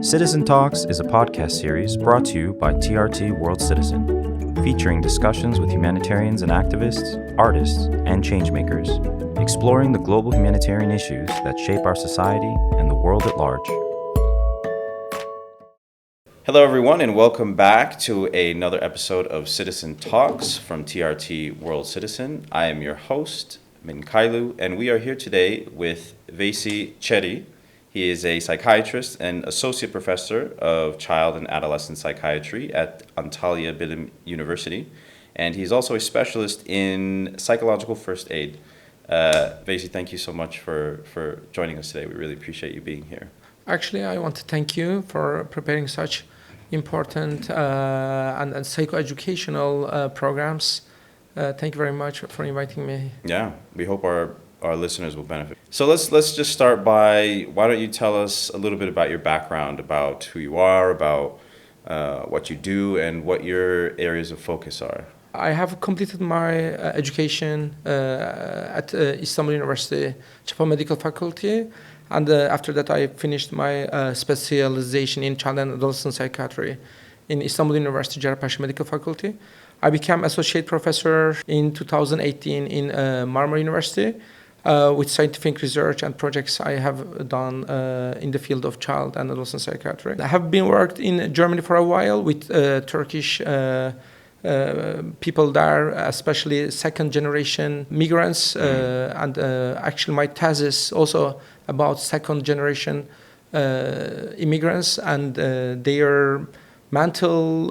Citizen Talks is a podcast series brought to you by TRT World Citizen, featuring discussions with humanitarians and activists, artists, and changemakers, exploring the global humanitarian issues that shape our society and the world at large. Hello, everyone, and welcome back to another episode of Citizen Talks from TRT World Citizen. I am your host, Minkailu, and we are here today with Veysi Ceri. He is a psychiatrist and associate professor of child and adolescent psychiatry at Antalya Bilim University, and he's also a specialist in psychological first aid. Veysi, thank you so much for joining us today. We really appreciate you being here. Actually, I want to thank you for preparing such important and psychoeducational programs. Thank you very much for inviting me. Yeah, we hope our listeners will benefit. So let's just start by, why don't you tell us a little bit about your background, about who you are, about what you do, and what your areas of focus are. I have completed my education at Istanbul University, Chapa Medical Faculty, and after that I finished my specialization in child and adolescent psychiatry in Istanbul University, Cerrahpaşa Medical Faculty. I became associate professor in 2018 in Marmara University. With scientific research and projects I have done in the field of child and adolescent psychiatry. I have been worked in Germany for a while with Turkish people there, especially second generation migrants, and actually my thesis also about second generation immigrants and their mental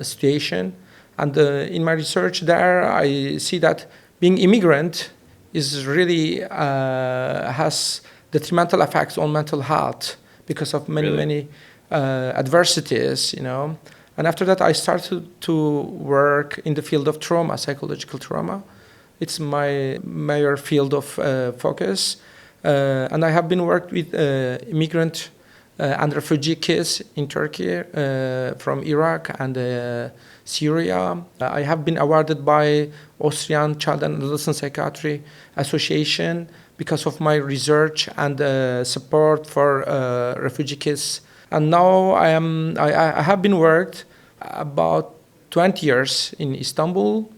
situation. And in my research there, I see that being immigrant is really has detrimental effects on mental health because of many adversities, you know. And after that, I started to work in the field of trauma, psychological trauma. It's my major field of focus, and I have been worked with immigrant and refugee kids in Turkey from Iraq and Syria. I have been awarded by Austrian Child and Adolescent Psychiatry Association because of my research and support for refugee kids. And now I have been worked about 20 years in Istanbul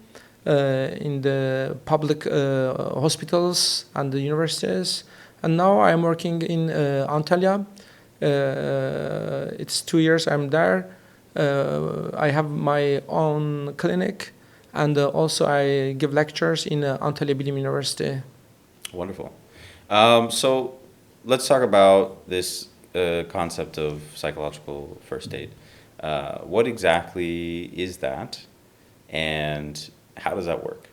in the public hospitals and the universities. And now I am working in Antalya. It's 2 years I'm there. I have my own clinic, and also I give lectures in Antalya Bilim University. Wonderful. So let's talk about this concept of psychological first aid. What exactly is that, and how does that work?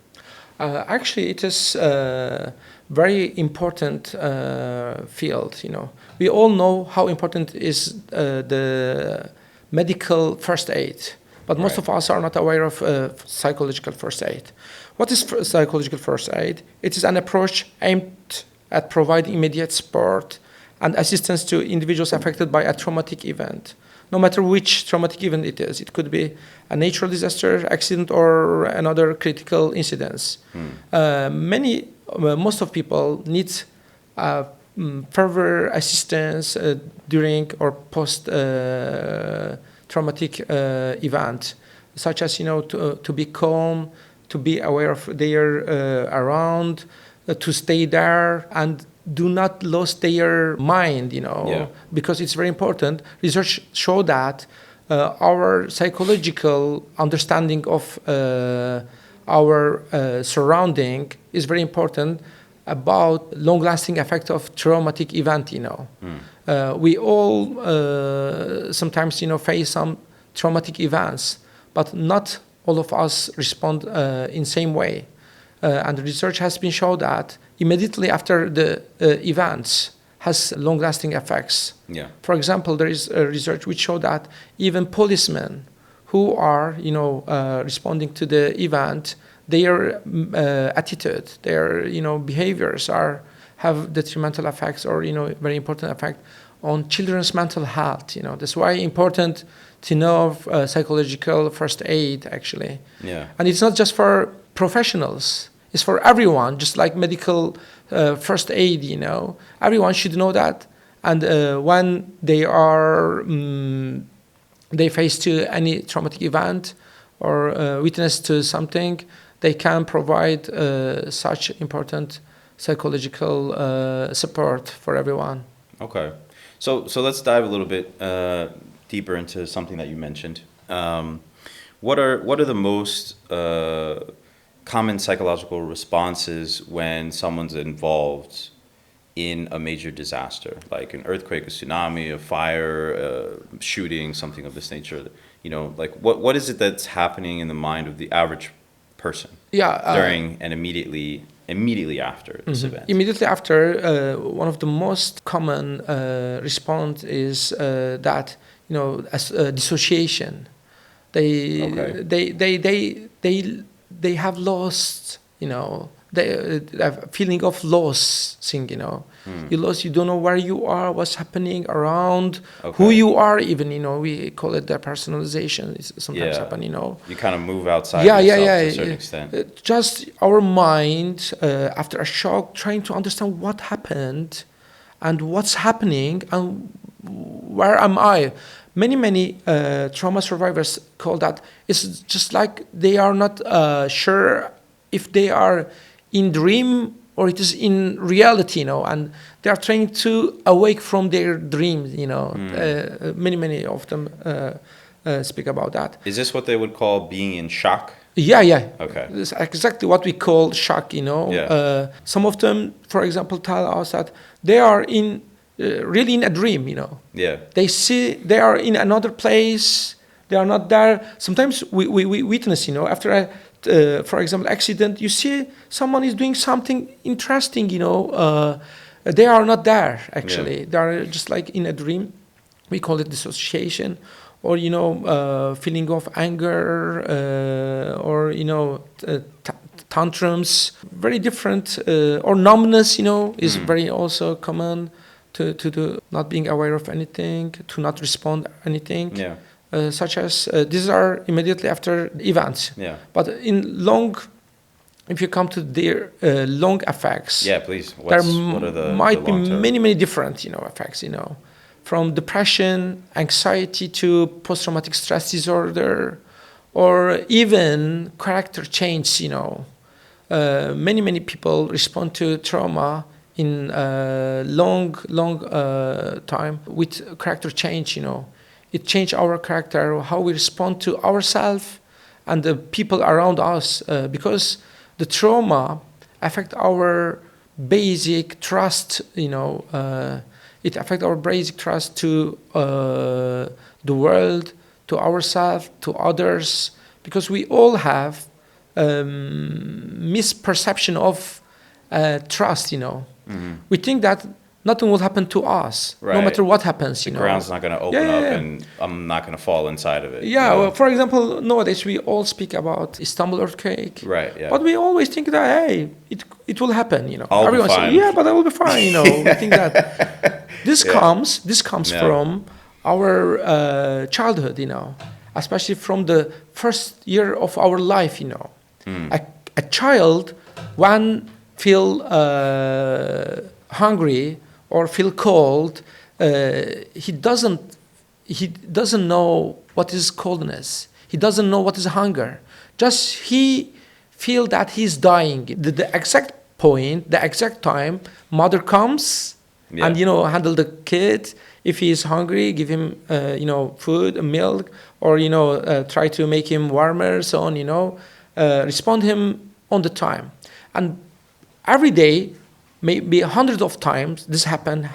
Actually, it is a very important field. You know, we all know how important is the medical first aid, but most of us are not aware of psychological first aid. What is psychological first aid? It is an approach aimed at providing immediate support and assistance to individuals affected by a traumatic event, no matter which traumatic event it is. It could be a natural disaster, accident, or another critical incident. Most of people need further assistance during or post traumatic event, such as, you know, to be calm, to be aware of their around, to stay there and do not lose their mind, you know, because it's very important. Research show that our psychological understanding of our surrounding is very important about long-lasting effect of traumatic event, you know. We all sometimes, you know, face some traumatic events, but not all of us respond in same way. And the research has been shown that immediately after the events has long-lasting effects. Yeah. For example, there is a research which showed that even policemen who are, you know, responding to the event, their attitude, their, you know, behaviors have detrimental effects or, you know, very important effect on children's mental health. You know, that's why important to know psychological first aid actually. Yeah. And it's not just for professionals. It's for everyone, just like medical first aid, you know. Everyone should know that And when they are they face to any traumatic event or witness to something, they can provide such important psychological support for everyone. Okay. So let's dive a little bit deeper into something that you mentioned. What are the most common psychological responses when someone's involved in a major disaster, like an earthquake, a tsunami, a fire, shooting, something of this nature? You know, like what is it that's happening in the mind of the average person during and immediately after this event? Immediately after, one of the most common response is that, you know, as dissociation. They have lost, you know, they have a feeling of loss thing, you know. You lost, you don't know where you are, what's happening around, who you are even, you know. We call it depersonalization. It's sometimes happen, you know. You kind of move outside yourself to a certain extent. Just our mind, after a shock, trying to understand what happened and what's happening and where am I. Many trauma survivors call that, it's just like they are not sure if they are in dream or it is in reality, you know, and they are trying to awake from their dreams, you know. Many of them speak about that. Is this what they would call being in shock? Yeah. Okay. It's exactly what we call shock, you know. Yeah. Some of them, for example, tell us that they are really in a dream, you know. Yeah. They see they are in another place. They are not there. Sometimes we witness, you know, after a, for example, accident, you see someone is doing something interesting, you know. They are not there, actually. They are just like in a dream. We call it dissociation. Or, you know, feeling of anger, or, you know, tantrums. Very different. Or numbness, you know, is very also common. To not being aware of anything, to not respond anything, such as these are immediately after events. Yeah. But in long, if you come to their long effects, please. What are the might be many different, you know, effects, you know, from depression, anxiety to post-traumatic stress disorder, or even character change. You know, many people respond to trauma in long time with character change, you know. It changed our character, how we respond to ourselves and the people around us, because the trauma affect our basic trust, you know. It affect our basic trust to the world, to ourselves, to others, because we all have misperception of trust, you know. We think that nothing will happen to us, no matter what happens. The ground's not going to open up, and I'm not going to fall inside of it. Yeah, well, for example, nowadays we all speak about Istanbul earthquake. Right. Yeah. But we always think that it will happen. You know, everyone says, but I will be fine. You know, we think that this comes from our childhood. You know, especially from the first year of our life. You know, a child when feel hungry or feel cold, he doesn't know what is coldness. He doesn't know what is hunger. Just he feel that he's dying. The exact point, the exact time, mother comes and, you know, handle the kid. If he is hungry, give him, you know, food, milk, or, you know, try to make him warmer, so on, you know, respond him on the time. And every day, maybe hundreds of times, this happen.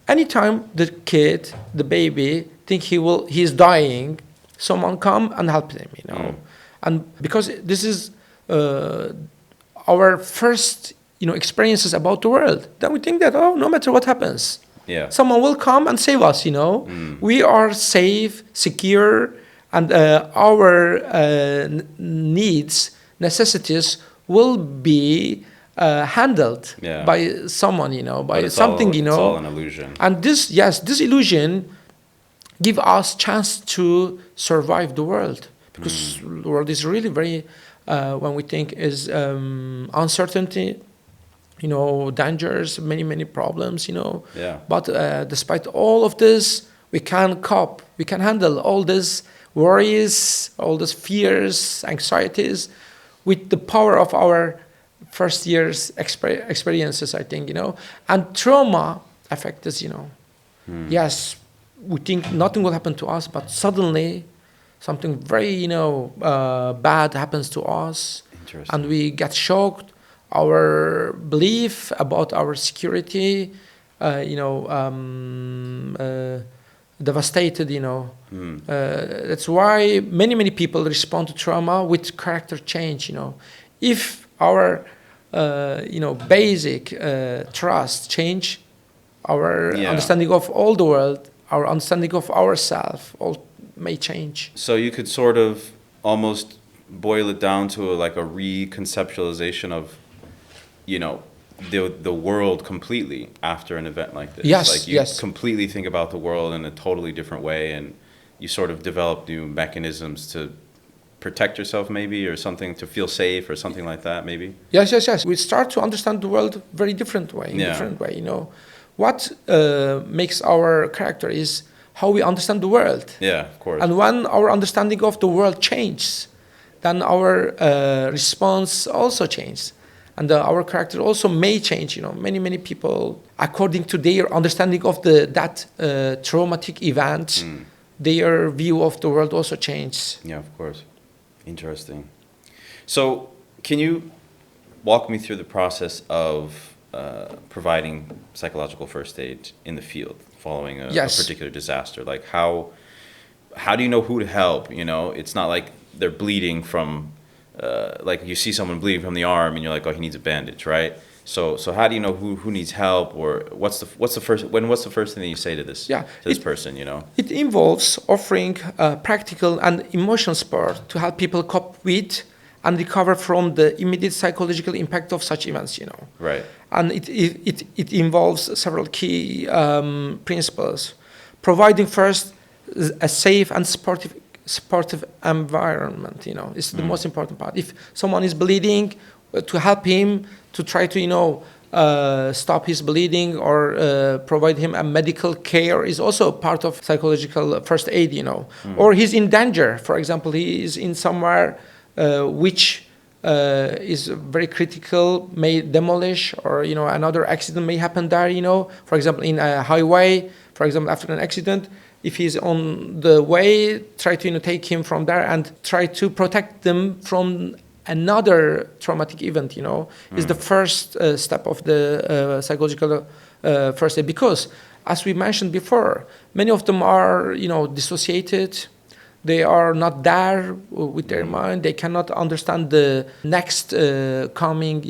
Anytime the kid, the baby, think he is dying, someone come and help him, you know. And because this is our first, you know, experiences about the world, then we think that, no matter what happens, someone will come and save us, you know. We are safe, secure, and our needs, necessities will be handled by someone, you know, by something, you know. It's all an illusion. And this illusion give us chance to survive the world, because the world is really very, when we think is uncertainty, dangers, many problems, Yeah. But despite all of this, we can cope. We can handle all these worries, all these fears, anxieties, with the power of our first year's experiences, I think, And trauma affects us, Yes, we think nothing will happen to us, but suddenly something very, bad happens to us. Interesting. And we get shocked. Our belief about our security, devastated, That's why many people respond to trauma with character change, If our, basic trust change, our understanding of all the world, our understanding of ourselves, all may change. So you could sort of almost boil it down to a reconceptualization of, the world completely after an event like this. Yes, you completely think about the world in a totally different way, and you sort of develop new mechanisms to protect yourself, maybe, or something, to feel safe or something like that, maybe. Yes. We start to understand the world very different way. What makes our character is how we understand the world. Yeah, of course. And when our understanding of the world changes, then our response also changes. And our character also may change. Many people, according to their understanding of that traumatic event, their view of the world also changes. Yeah, of course. Interesting. So, can you walk me through the process of providing psychological first aid in the field following a particular disaster? Like, how do you know who to help? It's not like they're bleeding from. Like you see someone bleeding from the arm and you're like, oh, he needs a bandage, right? So how do you know who needs help, or what's the first thing that you say to this person? It involves offering practical and emotional support to help people cope with and recover from the immediate psychological impact of such events. Right. And it involves several key principles, providing first a safe and supportive environment, is the most important part. If someone is bleeding, to help him, to try to, stop his bleeding or provide him a medical care is also part of psychological first aid, Or he's in danger. For example, he is in somewhere which is very critical, may demolish, or, another accident may happen there, For example, in a highway, for example, after an accident, if he's on the way, try to take him from there and try to protect them from another traumatic event, is the first step of the psychological first aid. Because, as we mentioned before, many of them are, dissociated. They are not there with their mind. They cannot understand the next coming,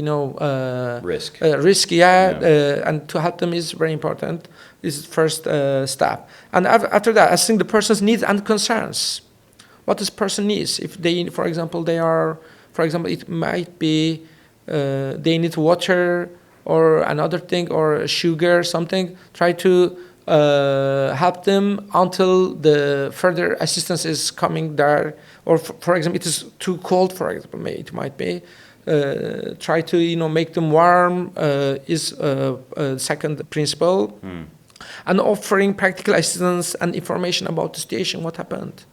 risk. And to help them is very important. This is first step. And after that, assessing the person's needs and concerns. What this person needs. If they, for example, it might be they need water or another thing or sugar, something. Try to help them until the further assistance is coming there. Or, for example, it is too cold, for example, it might be. Try to, make them warm is a second principle. And offering practical assistance and information about the situation, what happened.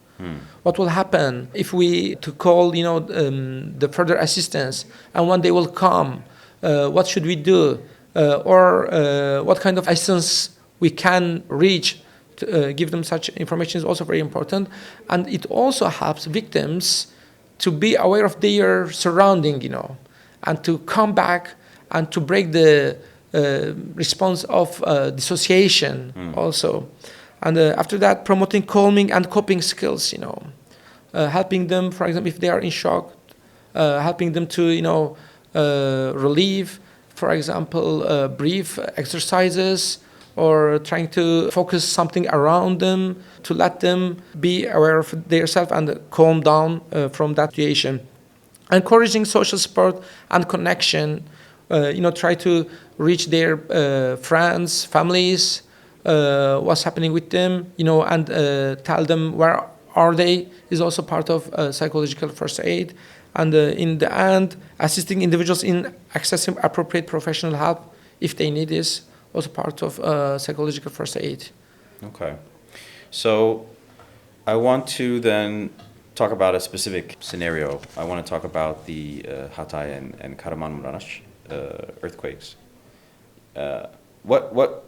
What will happen if we to call, the further assistance, and when they will come, what should we do, or what kind of assistance we can reach to give them such information is also very important, and it also helps victims to be aware of their surrounding, and to come back and to break the response of dissociation also. And after that, promoting calming and coping skills, helping them, for example, if they are in shock, helping them to, relieve, for example, brief exercises, or trying to focus something around them to let them be aware of themselves and calm down from that situation. Encouraging social support and connection, try to reach their friends, families, what's happening with them, and tell them where are they is also part of psychological first aid. and in the end, assisting individuals in accessing appropriate professional help if they need this, also part of psychological first aid. Okay. So I want to then talk about a specific scenario. I want to talk about the Hatay and Kahramanmaraş earthquakes. What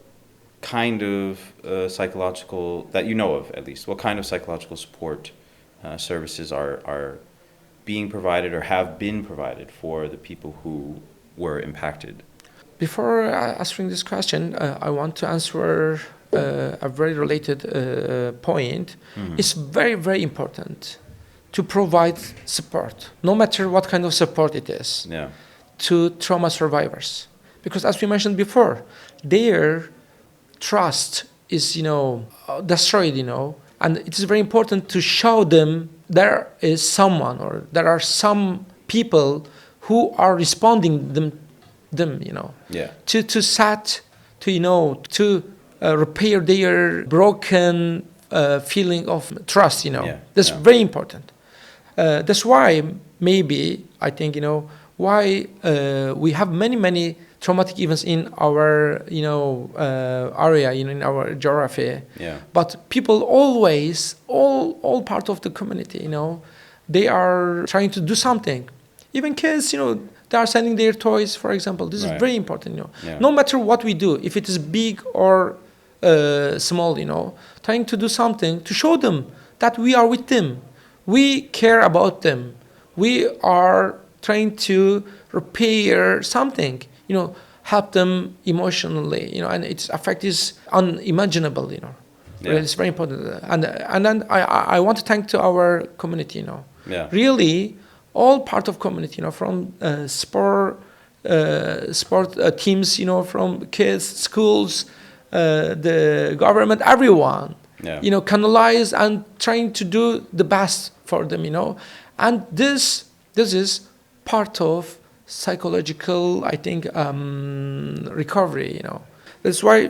kind of psychological, that you know of at least, what kind of psychological support services are being provided or have been provided for the people who were impacted? Before answering this question, I want to answer a very related point. It's very, very important to provide support, no matter what kind of support it is, to trauma survivors. Because as we mentioned before, their trust is, destroyed, and it is very important to show them there is someone or there are some people who are responding them, to repair their broken feeling of trust, That's very important. That's why maybe I think, why we have many traumatic events in our, area, in our geography. But people always, all part of the community, they are trying to do something. Even kids, they are sending their toys, for example. This is very important, No matter what we do, if it is big or small, trying to do something to show them that we are with them. We care about them. We are trying to repair something, help them emotionally, and its effect is unimaginable, Really, it's very important. And then I want to thank to our community, Really, all part of community, from sport teams, from kids, schools, the government, everyone, canalize and trying to do the best for them, and this is part of psychological, I think, recovery, That's why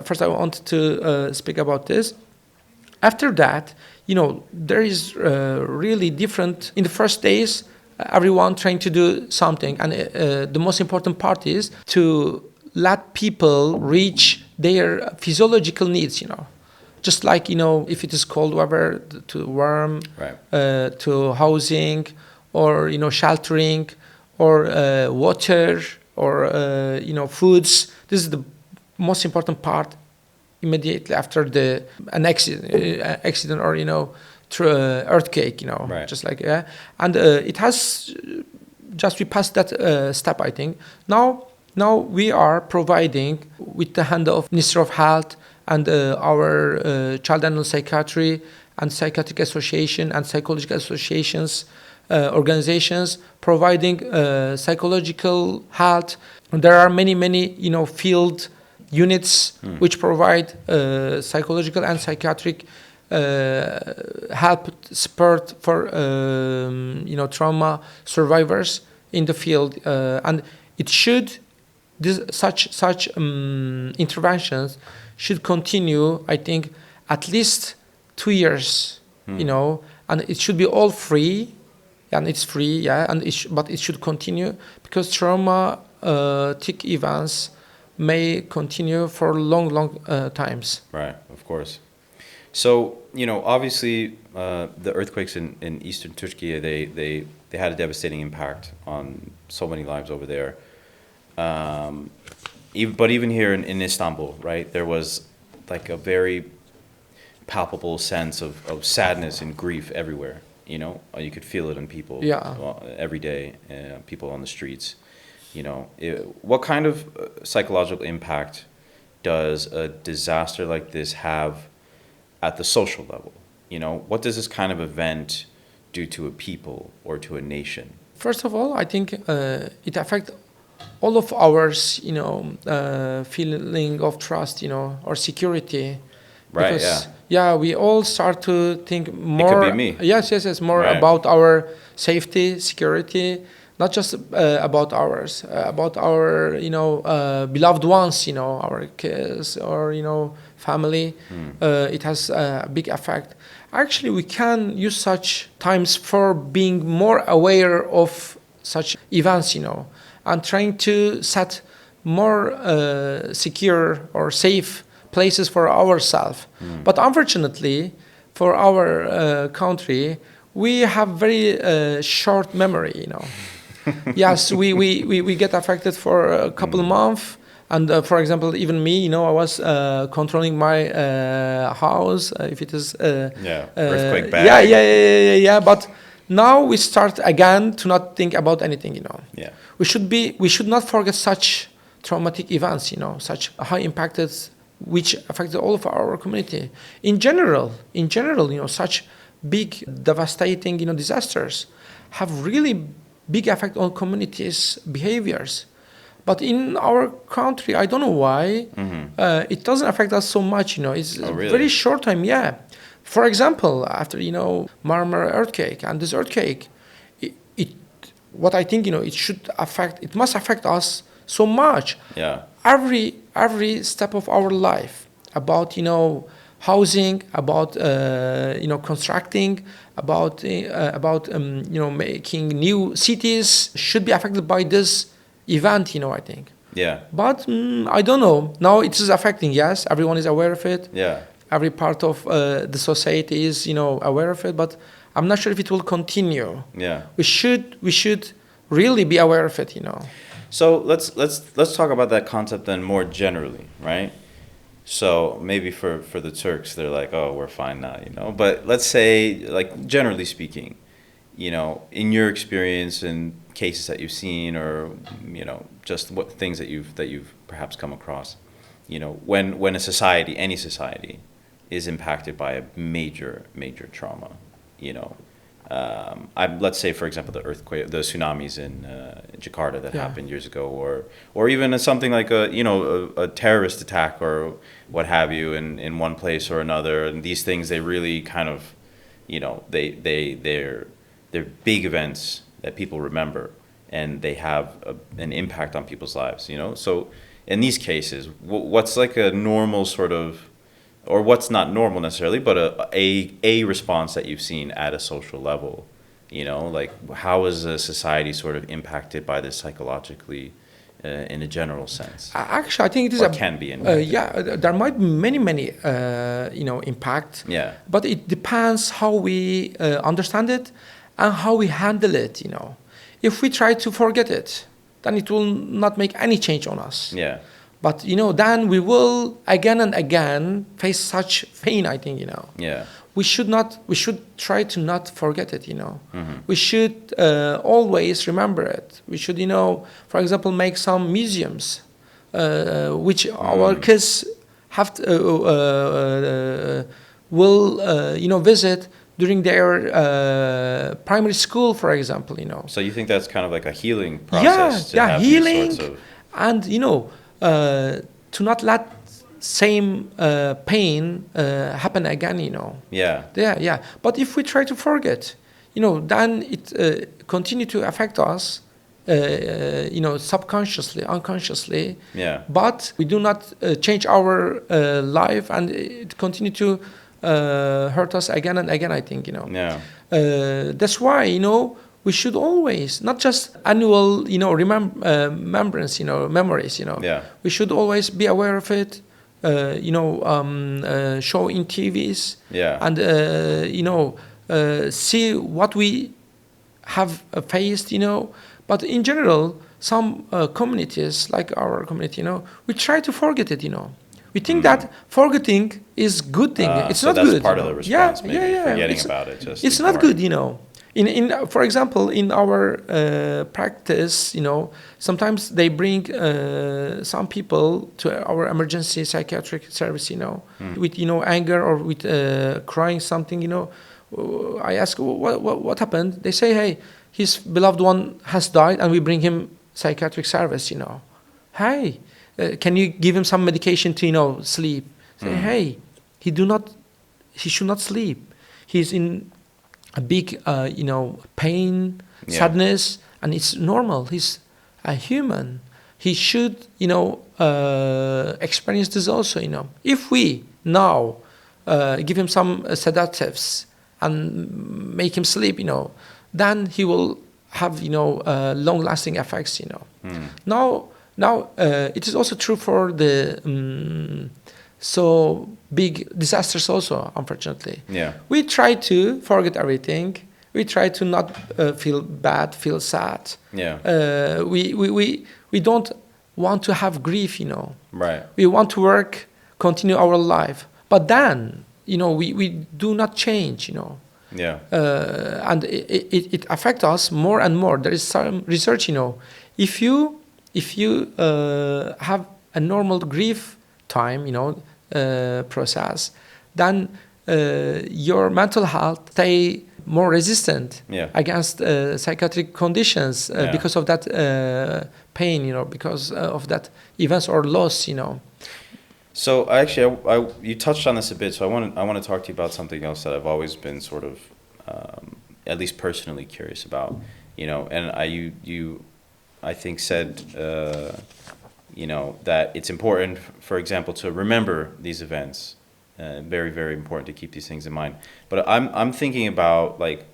first I wanted to speak about this. After that, there is really different. In the first days, everyone trying to do something, and the most important part is to let people reach their physiological needs, Just like, if it is cold weather, to warm, to housing, or, sheltering, or water, or, foods. This is the most important part immediately after an accident or, earthquake, just like, And it has, just we passed that step, I think. Now we are providing, with the hand of Ministry of Health and our Child and Adult Psychiatry and Psychiatric Association and Psychological Associations, organizations, providing psychological health. There are many, field units which provide psychological and psychiatric help, support for, trauma survivors in the field. And it should, such interventions should continue, I think, at least 2 years, and it should be all free, and it's free, but it should continue because traumatic events may continue for long times. Right, of course. So, obviously, the earthquakes in eastern Turkey, they had a devastating impact on so many lives over there. But even here in Istanbul, right, there was like a very palpable sense of sadness and grief everywhere. You could feel it in people every day, people on the streets. What kind of psychological impact does a disaster like this have at the social level? What does this kind of event do to a people or to a nation? First of all, I think it affects all of our, feeling of trust, or security. Right, because, we all start to think more. It could be me. Yes, more about our safety, security, not just about ours, about our, beloved ones, our kids or, family. It has a big effect. Actually, we can use such times for being more aware of such events, and trying to set more secure or safe places for ourselves. But unfortunately, for our country, we have very short memory, Yes, we get affected for a couple of months. And for example, even me, I was controlling my house if it is. Earthquake bad. Yeah. But now we start again to not think about anything, Yeah. We should not forget such traumatic events, such high impacted, which affected all of our community. In general, such big, devastating, disasters have really big effect on communities' behaviors. But in our country, I don't know why, it doesn't affect us so much, It's really? very short time, yeah. For example, after, Marmara earthquake, and this earthquake, what I think, it must affect us so much. Yeah. Every step of our life about, housing, about, constructing, about making new cities should be affected by this event, I think. Yeah. But I don't know. Now it is affecting, yes. Everyone is aware of it. Yeah. Every part of the society is, aware of it. But I'm not sure if it will continue. Yeah. We should really be aware of it, So let's talk about that concept then more generally, right? So maybe for the Turks, they're like, oh, we're fine now, But let's say, like, generally speaking, in your experience and cases that you've seen, or just what things that you've perhaps come across, when a society, any society, is impacted by a major trauma, let's say, for example, the earthquake, the tsunamis in Jakarta that happened years ago, or even something like a terrorist attack or what have you in one place or another. And these things, they really kind of, they're big events that people remember, and they have an impact on people's lives. So in these cases, what's like a normal sort of, or what's not normal necessarily, but a response that you've seen at a social level, like how is a society sort of impacted by this psychologically, in a general sense? Actually, I think it is can be impacted. there might be many impact. Yeah. But it depends how we understand it and how we handle it. If we try to forget it, then it will not make any change on us. Yeah. But then we will again and again face such pain, I think, Yeah. We should try to not forget it, We should always remember it. We should, for example, make some museums, which our kids have to, will, visit during their primary school, for example, So you think that's kind of like a healing process? to have healing, these sorts of... and to not let same pain happen again, Yeah. But if we try to forget, then it continue to affect us, subconsciously, unconsciously. Yeah. But we do not change our life, and it continue to hurt us again and again, I think, Yeah. That's why, we should always, not just annual, remembrance, memories, Yeah. We should always be aware of it, show in TVs. Yeah. And, see what we have faced, But in general, some communities, like our community, we try to forget it, We think that forgetting is good thing. It's so not that's good. part of the response, maybe, forgetting It's, about it. Just it's not ignoring. good, In for example, in our practice, sometimes they bring some people to our emergency psychiatric service, with anger or with crying something, I ask what happened. They say, hey, his beloved one has died, and we bring him psychiatric service. Hey, can you give him some medication to sleep? Say, hey, he should not sleep. He's in a big, pain, sadness, and it's normal. He's a human. He should, experience this also, If we now, give him some sedatives and make him sleep, then he will have, long-lasting effects, Now, it is also true for the so big disasters also, unfortunately. Yeah. We try to forget everything. We try to not feel bad, feel sad. Yeah. We don't want to have grief, Right. We want to work, continue our life. But then, we do not change, Yeah. And it affects us more and more. There is some research, if you have a normal grief time, process, then your mental health stay more resistant against psychiatric conditions because of that pain, because of that events or loss, So actually, you touched on this a bit. So I want to talk to you about something else that I've always been sort of, at least personally, curious about. And you I think said, that it's important, for example, to remember these events. Very, very important to keep these things in mind. But I'm thinking about, like,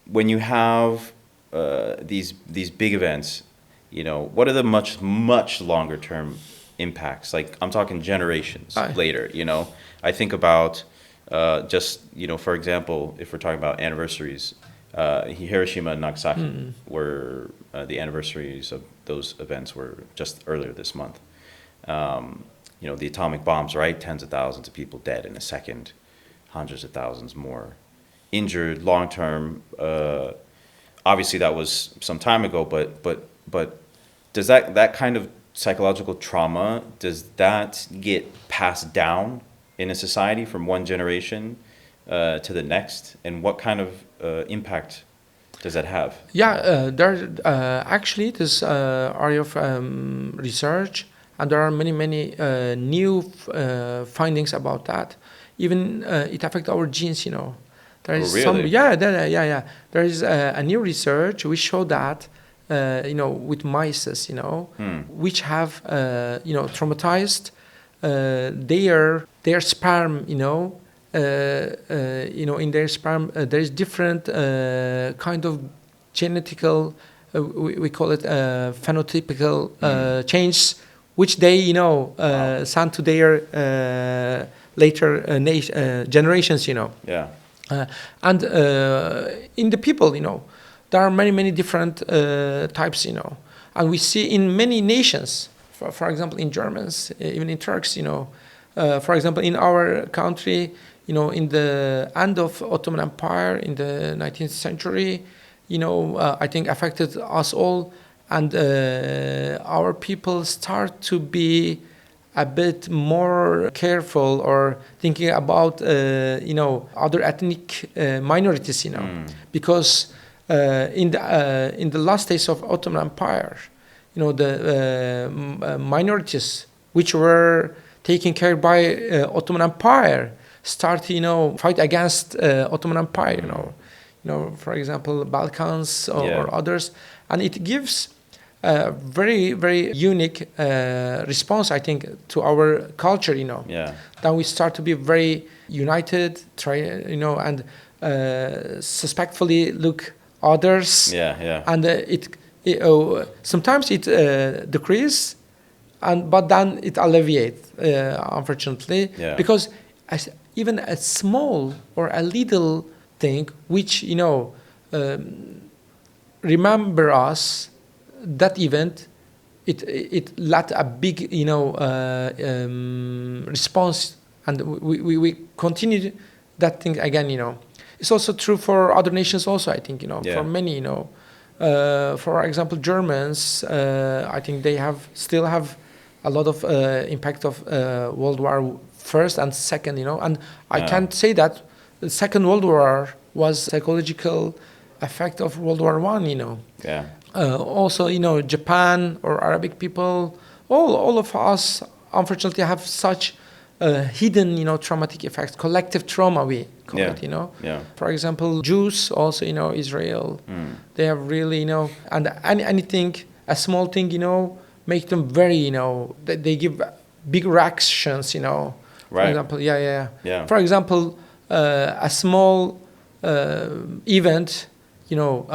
when you have these big events, what are the much longer term impacts? Like, I'm talking generations later. I think about just, for example, if we're talking about anniversaries, Hiroshima and Nagasaki were the anniversaries of those events were just earlier this month. The atomic bombs, right? Tens of thousands of people dead in a second, hundreds of thousands more injured, long term. Obviously, that was some time ago, but does that kind of psychological trauma, does that get passed down in a society from one generation to the next, and what kind of impact does that have? Yeah, there actually this area of research, and there are many new findings about that. Even it affects our genes, There is really? There is a new research which show that with mice, which have traumatized their sperm, in their sperm there is different kind of genetical, we call it phenotypical changes, which they send to their later generations, Yeah. And in the people, there are many different types, and we see in many nations, for example, in Germans, even in Turks, for example, in our country, in the end of Ottoman Empire in the 19th century, I think affected us all, and our people start to be a bit more careful or thinking about other ethnic minorities, because in the last days of Ottoman Empire, the minorities which were taken care by Ottoman Empire start fight against Ottoman Empire, for example, Balkans or others, and it gives a very unique response, I think, to our culture, Then we start to be very united, and suspectfully look others. And sometimes it decreases, but then it alleviates, unfortunately, because even a small or a little thing which remember us that event, it led a big response, and we continue that thing again. It's also true for other nations also, I think, for many, for example, Germans, I think they still have a lot of impact of World War First and Second, and I can't say that the Second World War was psychological effect of World War One, Also, Japan or Arabic people, all of us, unfortunately, have such hidden, traumatic effects, collective trauma, we call it, For example, Jews, also, Israel, they have really, and anything, a small thing, make them very, they give big reactions, you know. Right. For example, Yeah. For example, a small event, you know,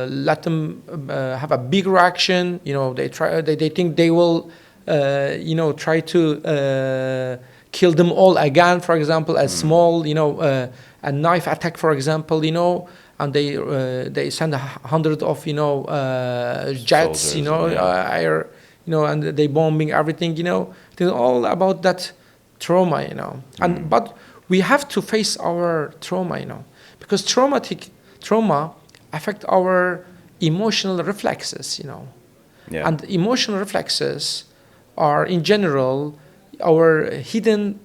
let them have a big reaction. You know, they think they will, you know, try to kill them all again. For example, a small, you know, a knife attack, for example, you know, and they send 100 of, you know, jets, Soldiers, you know, air, you know, and they bombing everything, you know. It's all about that trauma, you know. And but we have to face our trauma, you know, because trauma affect our emotional reflexes, you know. Yeah. And emotional reflexes are in general our hidden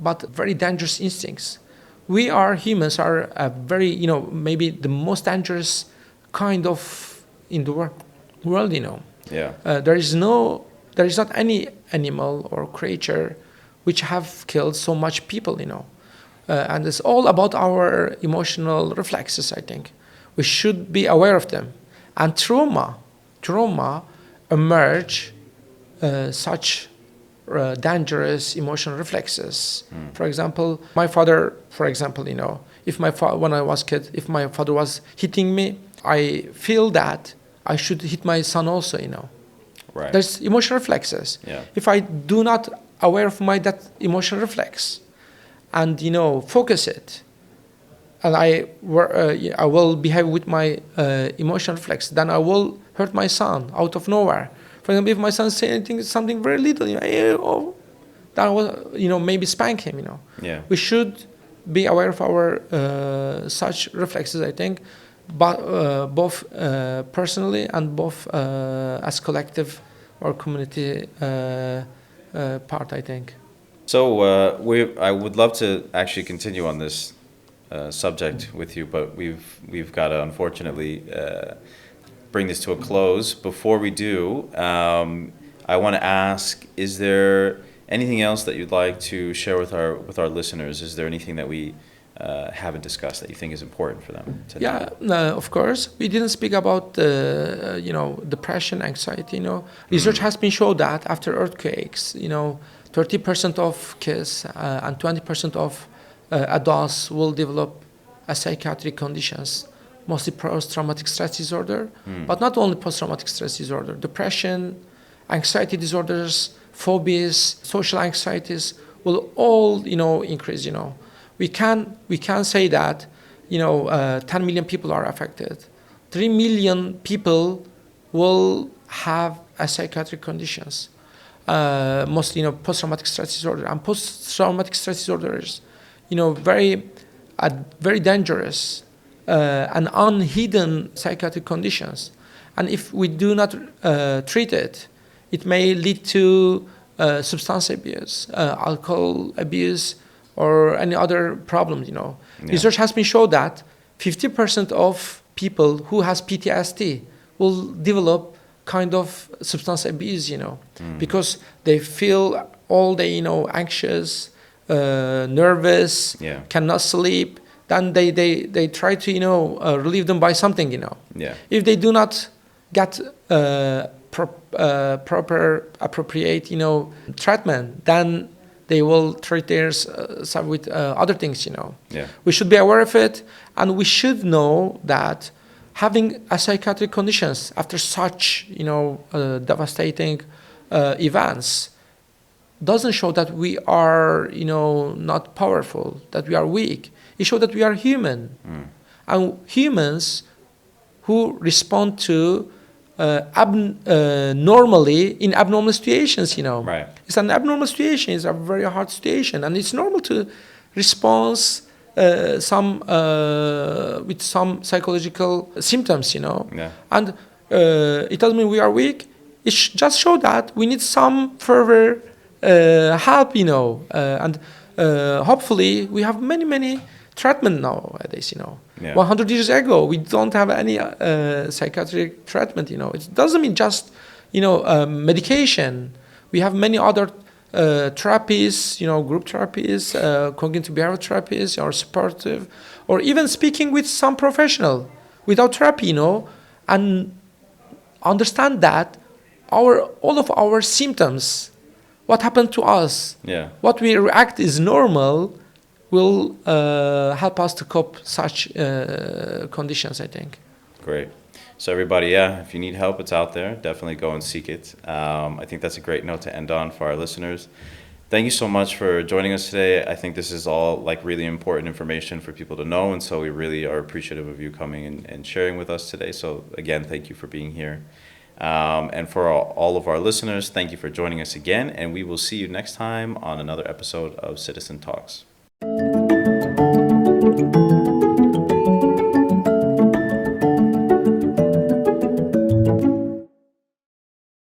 but very dangerous instincts. We are humans are a very, you know, maybe the most dangerous kind of in the world, you know. Yeah. There is not any animal or creature which have killed so much people, you know. And it's all about our emotional reflexes, I think. We should be aware of them. And trauma emerge such dangerous emotional reflexes. For example, my father, for example, you know, if when I was kid, if my father was hitting me, I feel that I should hit my son also, you know. Right. There's emotional reflexes. Yeah. If I do not aware of that emotional reflex, and you know, focus it, and I will behave with my emotional reflex, then I will hurt my son out of nowhere. For example, if my son says something very little, you know, then I will, you know, maybe spank him, you know. Yeah. We should be aware of our such reflexes, I think, but both personally and both as collective or community part, I think. So I would love to actually continue on this subject with you, but we've got to unfortunately bring this to a close. Before we do, I want to ask: is there anything else that you'd like to share with our listeners? Is there anything that we haven't discussed that you think is important for them to know? Yeah, of course. We didn't speak about you know, depression, anxiety. You know, research has been shown that after earthquakes, you know, 30% of kids and 20% of adults will develop a psychiatric conditions, mostly post-traumatic stress disorder, but not only post-traumatic stress disorder, depression, anxiety disorders, phobias, social anxieties will all, you know, increase, you know. We can say that, you know, 10 million people are affected. 3 million people will have a psychiatric conditions, mostly, you know, post-traumatic stress disorder. And post-traumatic stress disorders, you know, very dangerous and unhidden psychiatric conditions. And if we do not treat it, it may lead to substance abuse, alcohol abuse, or any other problems, you know. Yeah. Research has been shown that 50% of people who has PTSD will develop kind of substance abuse, you know, because they feel all day, you know, anxious, nervous, cannot sleep. Then they try to, you know, relieve them by something, you know. Yeah. If they do not get proper, appropriate, you know, treatment, then they will treat theirs with other things, you know. Yeah. We should be aware of it, and we should know that having a psychiatric conditions after such, you know, devastating events doesn't show that we are, you know, not powerful, that we are weak. It shows that we are human. And humans who respond to normally in abnormal situations, you know. Right. It's an abnormal situation. It's a very hard situation, and it's normal to respond with some psychological symptoms, you know. Yeah. And it doesn't mean we are weak. It just shows that we need some further help, you know. And hopefully we have many treatment nowadays, you know. Yeah. 100 years ago, we don't have any psychiatric treatment, you know. It doesn't mean just, you know, medication. We have many other therapies, you know, group therapies, cognitive behavioral therapies, or supportive, or even speaking with some professional without therapy, you know, and understand that all of our symptoms what happened to us. Yeah. What we react is normal will help us to cope such conditions, I think. Great. So everybody, if you need help, it's out there. Definitely go and seek it. I think that's a great note to end on for our listeners. Thank you so much for joining us today. I think this is all like really important information for people to know, and so we really are appreciative of you coming and sharing with us today. So again, thank you for being here. And for all of our listeners, thank you for joining us again, and we will see you next time on another episode of Citizen Talks.